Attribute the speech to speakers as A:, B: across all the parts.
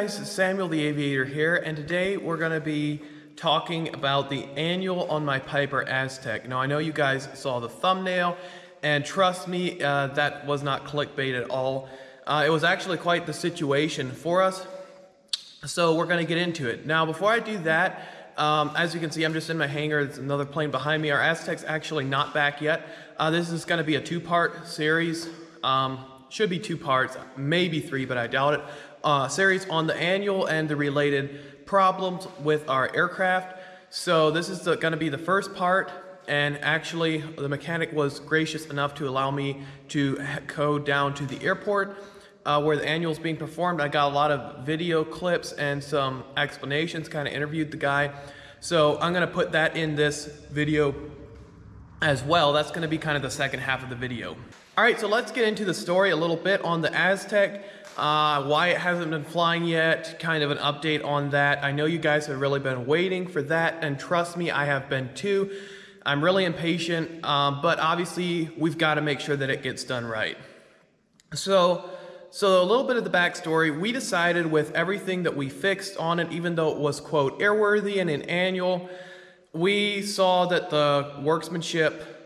A: guys, Samuel the Aviator here, and today we're going to be talking about the annual on my Piper Aztec. Now I know you guys saw the thumbnail, and trust me, that was not clickbait at all. It was actually quite the situation for us, so we're going to get into it. Now before I do that, as you can see, I'm just in my hangar. There's another plane behind me. Our Aztec's actually not back yet. This is going to be a two-part series. Should be 2 parts, maybe 3, but I doubt it. Series on the annual and the related problems with our aircraft. So this is going to be the first part, and actually the mechanic was gracious enough to allow me to go down to the airport where the annual is being performed. I got a lot of video clips and some explanations, kind of interviewed the guy. So I'm going to put that in this video as well. That's going to be kind of the second half of the video. All right, so let's get into the story a little bit on the Aztec, why it hasn't been flying yet, kind of an update on that. I know you guys have really been waiting for that, and trust me, I have been too. I'm really impatient, but obviously we've got to make sure that it gets done right. So a little bit of the backstory. We decided with everything that we fixed on it, even though it was, quote, airworthy and an annual, we saw that the workmanship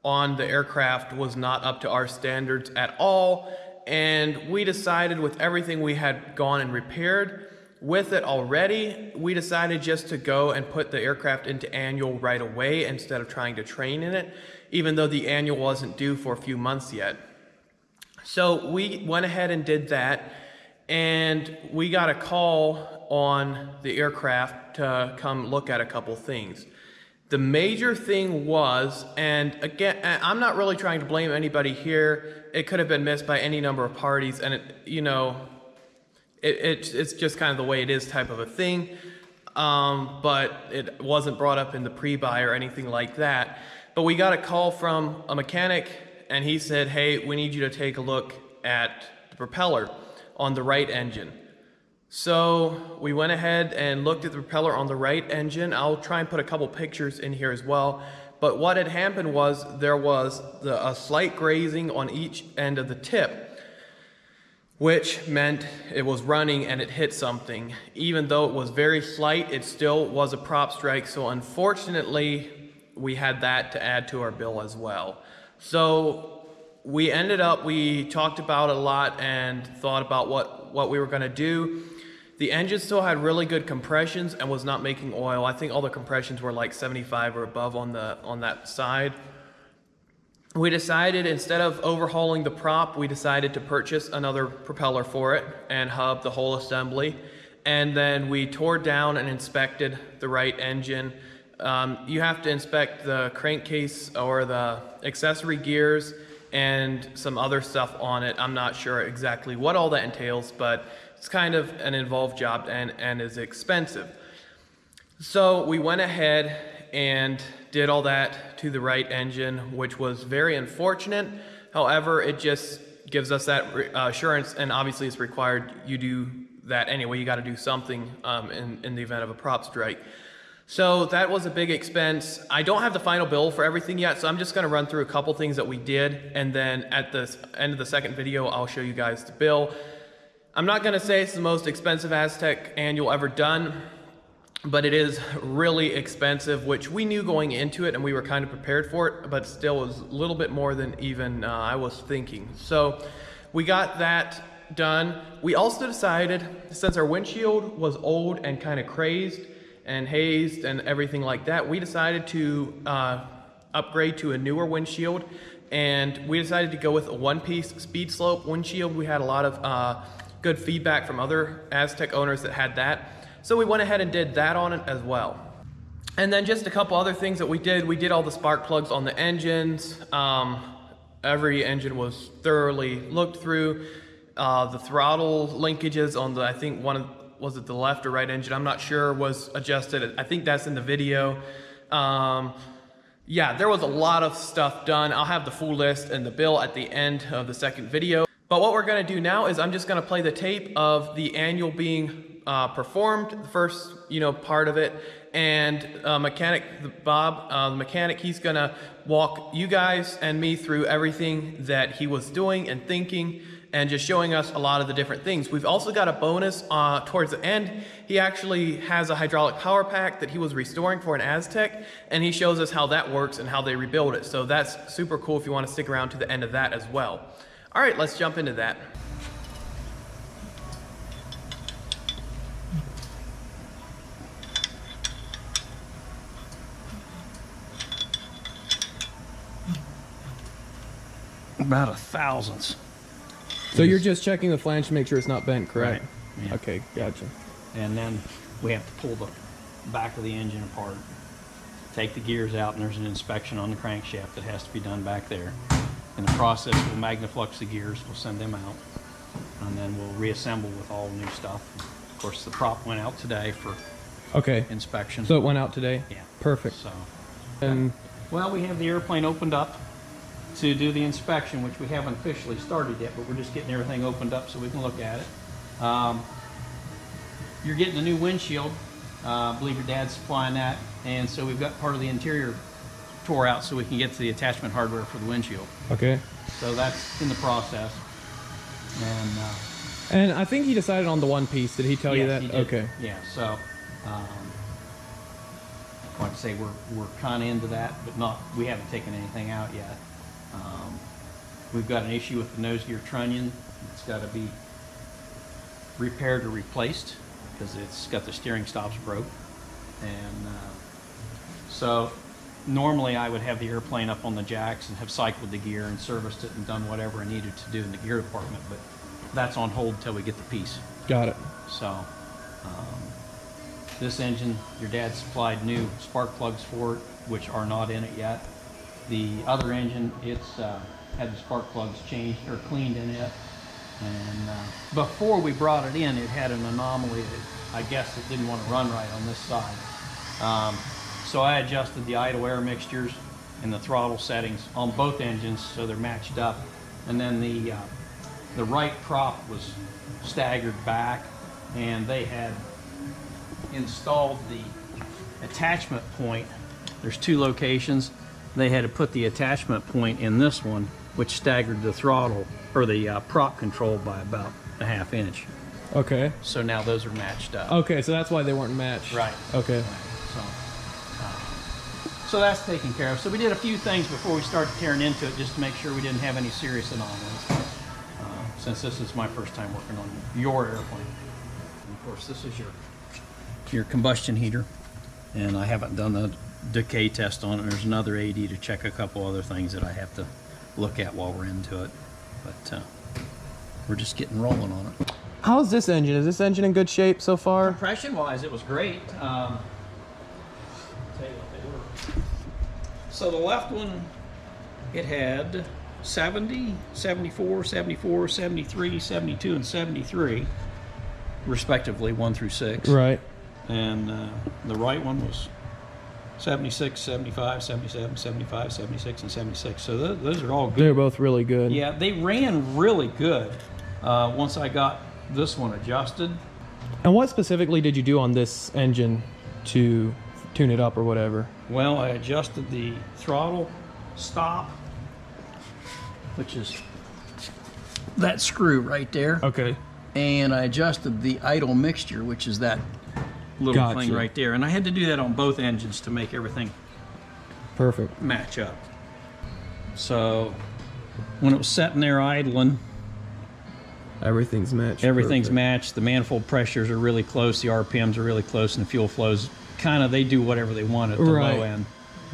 A: on the aircraft was not up to our standards at all, and we decided with everything we had gone and repaired with it already, we decided just to go and put the aircraft into annual right away instead of trying to train in it, even though the annual wasn't due for a few months yet. So we went ahead and did that, and we got a call on the aircraft to come look at a couple things. The major thing was, and again, I'm not really trying to blame anybody here. It could have been missed by any number of parties, and it's just kind of the way it is type of a thing. But it wasn't brought up in the pre-buy or anything like that. But we got a call from a mechanic, and he said, hey, we need you to take a look at the propeller on the right engine. So we went ahead and looked at the propeller on the right engine. I'll try and put a couple pictures in here as well. But what had happened was there was a slight grazing on each end of the tip, which meant it was running and it hit something. Even though it was very slight, it still was a prop strike. So unfortunately, we had that to add to our bill as well. So we talked about it a lot and thought about what we were going to do. The engine still had really good compressions and was not making oil. I think all the compressions were like 75 or above on that side. We decided, instead of overhauling the prop, we decided to purchase another propeller for it and hub, the whole assembly. And then we tore down and inspected the right engine. You have to inspect the crankcase or the accessory gears and some other stuff on it. I'm not sure exactly what all that entails, but it's kind of an involved job and is expensive. So we went ahead and did all that to the right engine, which was very unfortunate. However, it just gives us that assurance, and obviously it's required you do that anyway. You got to do something in the event of a prop strike. So that was a big expense. I don't have the final bill for everything yet, so I'm just going to run through a couple things that we did, and then at the end of the second video, I'll show you guys the bill. I'm not going to say it's the most expensive Aztec annual ever done, but it is really expensive, which we knew going into it, and we were kind of prepared for it, but still was a little bit more than even I was thinking. So we got that done. We also decided, since our windshield was old and kind of crazed and hazed and everything like that, we decided to upgrade to a newer windshield, and we decided to go with a one-piece speed slope windshield. We had a lot of good feedback from other Aztec owners that had that, so we went ahead and did that on it as well. And then just a couple other things that we did all the spark plugs on the engines. Every engine was thoroughly looked through. The throttle linkages on the, I think was it the left or right engine, I'm not sure, was adjusted. I think that's in the video. Yeah, there was a lot of stuff done. I'll have the full list and the bill at the end of the second video. But what we're going to do now is I'm just going to play the tape of the annual being performed, the first part of it, and mechanic Bob, the mechanic, he's going to walk you guys and me through everything that he was doing and thinking and just showing us a lot of the different things. We've also got a bonus towards the end. He actually has a hydraulic power pack that he was restoring for an Aztec, and he shows us how that works and how they rebuild it. So that's super cool if you want to stick around to the end of that as well. All right, let's jump into that.
B: About a thousandth.
A: So you're just checking the flange to make sure it's not bent, correct?
B: Right. Yeah.
A: Okay, gotcha.
B: And then we have to pull the back of the engine apart, take the gears out, and there's an inspection on the crankshaft that has to be done back there. In the process, we'll magnaflux the gears, we'll send them out, and then we'll reassemble with all new stuff. Of course, the prop went out today for inspection.
A: So it went out today?
B: Yeah.
A: Perfect.
B: So,
A: and
B: well, we have the airplane opened up to do the inspection, which we haven't officially started yet, but we're just getting everything opened up so we can look at it. You're getting a new windshield. I believe your dad's supplying that, and so we've got part of the interior tore out so we can get to the attachment hardware for the windshield.
A: Okay.
B: So that's in the process.
A: And I think he decided on the one piece. Did he tell you that?
B: He did.
A: Okay.
B: Yeah. So, like I say, we're kind of into that, but not. We haven't taken anything out yet. We've got an issue with the nose gear trunnion. It's got to be repaired or replaced because it's got the steering stops broke. And so normally I would have the airplane up on the jacks and have cycled the gear and serviced it and done whatever I needed to do in the gear department, but that's on hold until we get the piece.
A: Got it.
B: So this engine, your dad supplied new spark plugs for it, which are not in it yet. The other engine, it's had the spark plugs changed or cleaned in it. And before we brought it in, it had an anomaly that I guess it didn't want to run right on this side. So I adjusted the idle air mixtures and the throttle settings on both engines so they're matched up. And then the right prop was staggered back, and they had installed the attachment point. There's two locations. They had to put the attachment point in this one, which staggered the throttle or the prop control by about a ½ inch.
A: Okay.
B: So now those are matched up.
A: Okay, so that's why they weren't matched.
B: Right.
A: Okay.
B: Right. So that's taken care of. So we did a few things before we started tearing into it just to make sure we didn't have any serious anomalies. Since this is my first time working on your airplane. And of course, this is your combustion heater. And I haven't done the decay test on it. There's another AD to check a couple other things that I have to look at while we're into it. But we're just getting rolling on it.
A: How's this engine? Is this engine in good shape so far?
B: Compression-wise, it was great. I'll tell you what they were. So the left one, it had 70, 74, 74, 73, 72, and 73, respectively, 1 through 6.
A: Right.
B: And the right one was 76, 75, 77, 75, 76, and 76. So those are all good.
A: They're both really good.
B: Yeah, they ran really good once I got this one adjusted.
A: And what specifically did you do on this engine to tune it up or whatever?
B: Well, I adjusted the throttle stop, which is that screw right there.
A: Okay.
B: And I adjusted the idle mixture, which is that little thing right there. And I had to do that on both engines to make everything
A: perfect
B: match up. So when it was sitting there idling,
A: everything's matched.
B: Everything's matched. The manifold pressures are really close. The RPMs are really close, and the fuel flows kind of, they do whatever they want at the low end.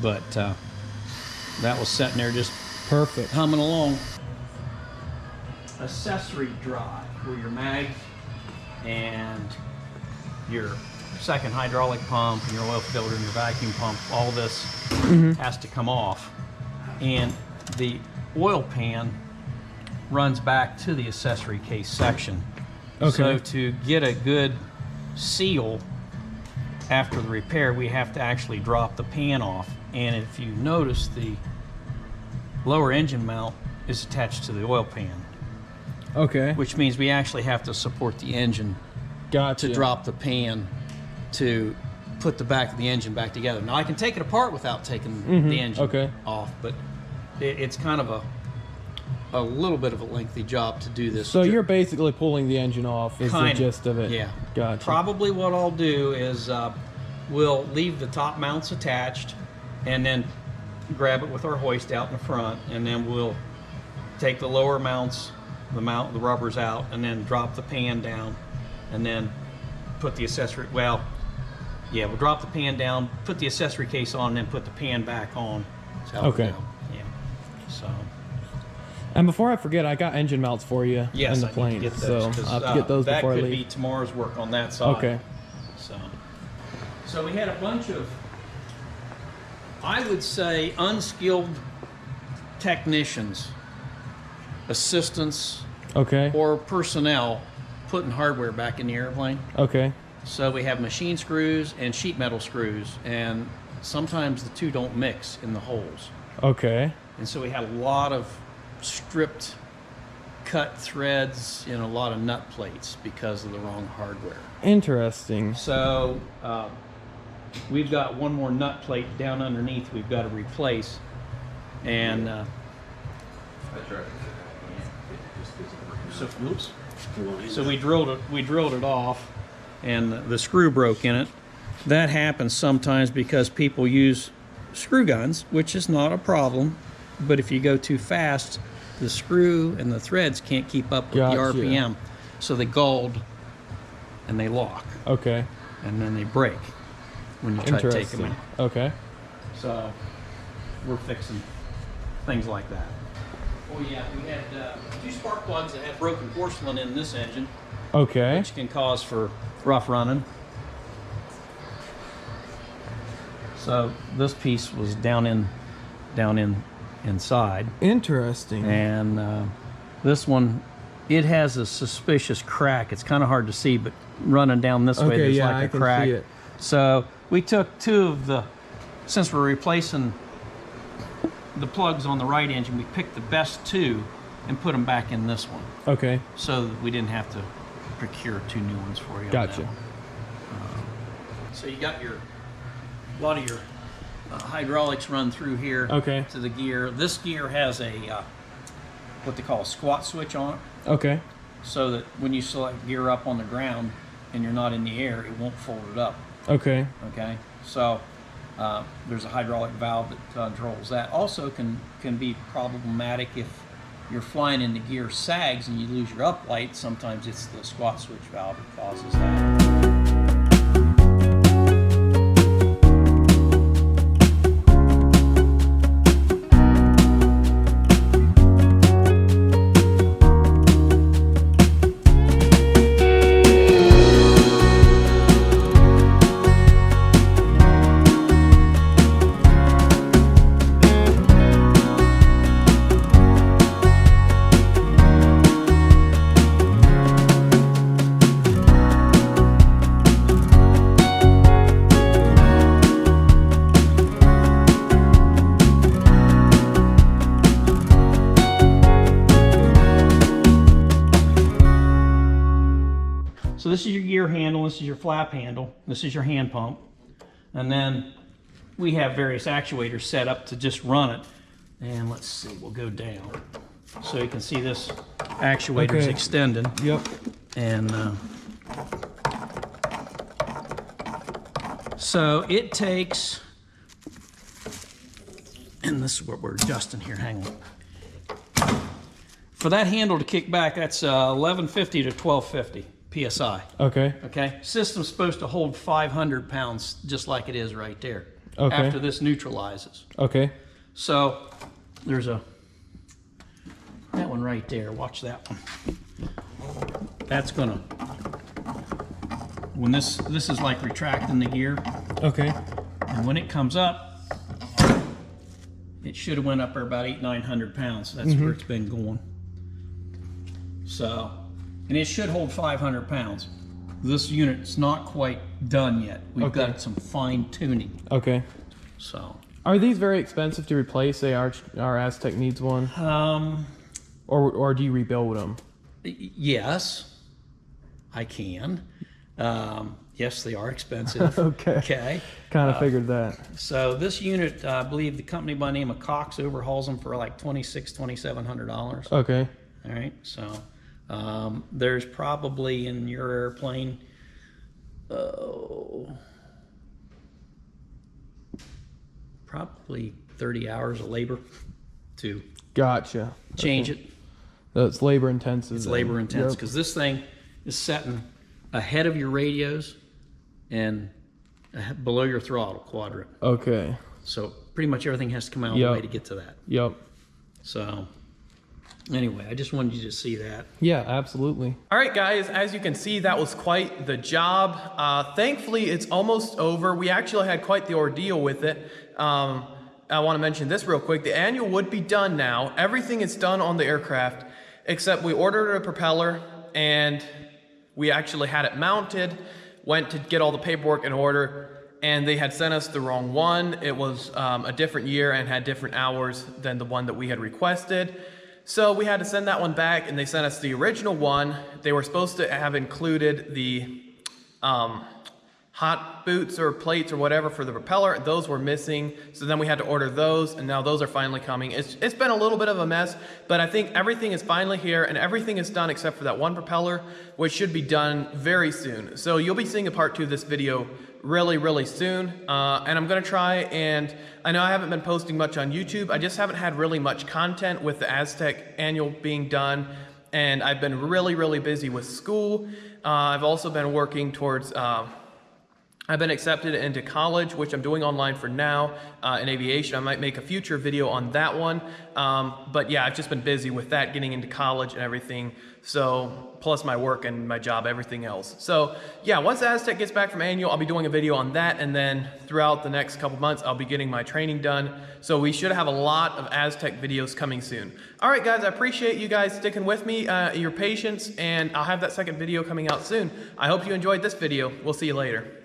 B: But that was sitting there just
A: perfect,
B: humming along. Accessory drive, where your mags and your second hydraulic pump and your oil filter and your vacuum pump, all this has to come off. And the oil pan runs back to the accessory case section. Okay. So to get a good seal after the repair, we have to actually drop the pan off. And if you notice, the lower engine mount is attached to the oil pan.
A: Okay.
B: Which means we actually have to support the engine to drop the pan to put the back of the engine back together. Now I can take it apart without taking the engine off, but it's kind of a a little bit of a lengthy job to do this.
A: So you're basically pulling the engine off is the gist of it.
B: Yeah.
A: Gotcha.
B: Probably what I'll do is we'll leave the top mounts attached and then grab it with our hoist out in the front, and then we'll take the lower mounts, the rubbers out, and then drop the pan down, and then put the accessory, we'll drop the pan down, put the accessory case on, and then put the pan back on. That's how
A: Okay.
B: we'll go. Yeah. So.
A: And before I forget, I got engine mounts for you
B: Yes,
A: in the
B: I need
A: plane,
B: to get those,
A: so I'll have to get those before I
B: that could
A: leave.
B: be tomorrow's work on that side.
A: Okay.
B: So we had a bunch of, I would say, unskilled technicians, assistants,
A: Okay.
B: or personnel putting hardware back in the airplane.
A: Okay.
B: So we have machine screws and sheet metal screws, and sometimes the two don't mix in the holes.
A: Okay.
B: And so we had a lot of stripped cut threads and a lot of nut plates because of the wrong hardware.
A: Interesting.
B: So we've got one more nut plate down underneath we've got to replace, and so we drilled it off, and the screw broke in it. That happens sometimes because people use screw guns, which is not a problem, but if you go too fast, the screw and the threads can't keep up with
A: Gotcha.
B: the RPM, so they guld and they lock,
A: Okay.
B: and then they break when you try to take them
A: Interesting.
B: out.
A: Okay.
B: So we're fixing things like that. Oh yeah, we had 2 spark plugs that had broken porcelain in this engine,
A: Okay.
B: which can cause for rough running. So this piece was down inside,
A: Interesting.
B: and this one, it has a suspicious crack. It's kind of hard to see, but running down this way,
A: Okay,
B: there's
A: yeah,
B: like
A: I
B: a
A: can
B: crack.
A: see it.
B: So we took 2 of the, since we're replacing the plugs on the right engine, we picked the best 2 and put them back in this one,
A: Okay.
B: so that we didn't have to procure 2 new ones for you. on
A: Gotcha.
B: that one. So you got a lot of your hydraulics run through here
A: Okay.
B: to the gear. This gear has a what they call a squat switch on it,
A: Okay.
B: so that when you select gear up on the ground and you're not in the air, it won't fold it up.
A: Okay.
B: Okay, so there's a hydraulic valve that controls that. Also can be problematic if you're flying and the gear sags and you lose your uplight. Sometimes it's the squat switch valve that causes that. So this is your gear handle, this is your flap handle, this is your hand pump, and then we have various actuators set up to just run it. And let's see, we'll go down. So you can see this actuator's
A: Okay.
B: extending.
A: Yep.
B: And so it takes, and this is what we're adjusting here, hang on. For that handle to kick back, that's 1150 to 1250 PSI.
A: Okay.
B: Okay, system's supposed to hold 500 pounds, just like it is right there.
A: Okay.
B: After this neutralizes.
A: Okay.
B: So there's that one right there. Watch that one. That's gonna, when this is like retracting the gear,
A: Okay.
B: and when it comes up, it should have went up there about 800-900 pounds. That's where it's been going. So, and it should hold 500 pounds. This unit's not quite done yet. We've
A: Okay.
B: got some fine tuning.
A: Okay.
B: So,
A: Are these very expensive to replace? Say our Aztec needs one, or do you rebuild them?
B: yes, I can. Yes, they are expensive.
C: Okay.
B: Okay.
C: Kind of figured that.
B: So this unit, I believe the company by the name of Cox overhauls them for like $2,700.
C: Okay.
B: All right. So there's probably in your airplane, probably 30 hours of labor to
C: Gotcha.
B: change it.
C: That's labor intensive.
B: It's
C: then.
B: labor intense
C: Yep.
B: because this thing is setting ahead of your radios and below your throttle quadrant.
C: Okay.
B: So pretty much everything has to come out of the way to get to that.
C: Yep.
B: So anyway, I just wanted you to see that.
C: Yeah, absolutely.
A: All right, guys, as you can see, that was quite the job. Thankfully, it's almost over. We actually had quite the ordeal with it. I want to mention this real quick. The annual would be done now. Everything is done on the aircraft, except we ordered a propeller, and we actually had it mounted, went to get all the paperwork in order, and they had sent us the wrong one. It was a different year and had different hours than the one that we had requested. So we had to send that one back, and they sent us the original one. They were supposed to have included the hot boots or plates or whatever for the propeller. Those were missing, so then we had to order those, and now those are finally coming. It's been a little bit of a mess, but I think everything is finally here, and everything is done except for that one propeller, which should be done very soon. So you'll be seeing a part 2 of this video really soon, and I'm gonna try, and I know I haven't been posting much on YouTube. I just haven't had really much content with the Aztec annual being done, and I've been really busy with school. I've also been working towards I've been accepted into college, which I'm doing online for now, in aviation. I might make a future video on that one. But yeah, I've just been busy with that, getting into college and everything. So, plus my work and my job, everything else. So yeah, once Aztec gets back from annual, I'll be doing a video on that. And then throughout the next couple months, I'll be getting my training done. So we should have a lot of Aztec videos coming soon. All right, guys, I appreciate you guys sticking with me, your patience, and I'll have that second video coming out soon. I hope you enjoyed this video. We'll see you later.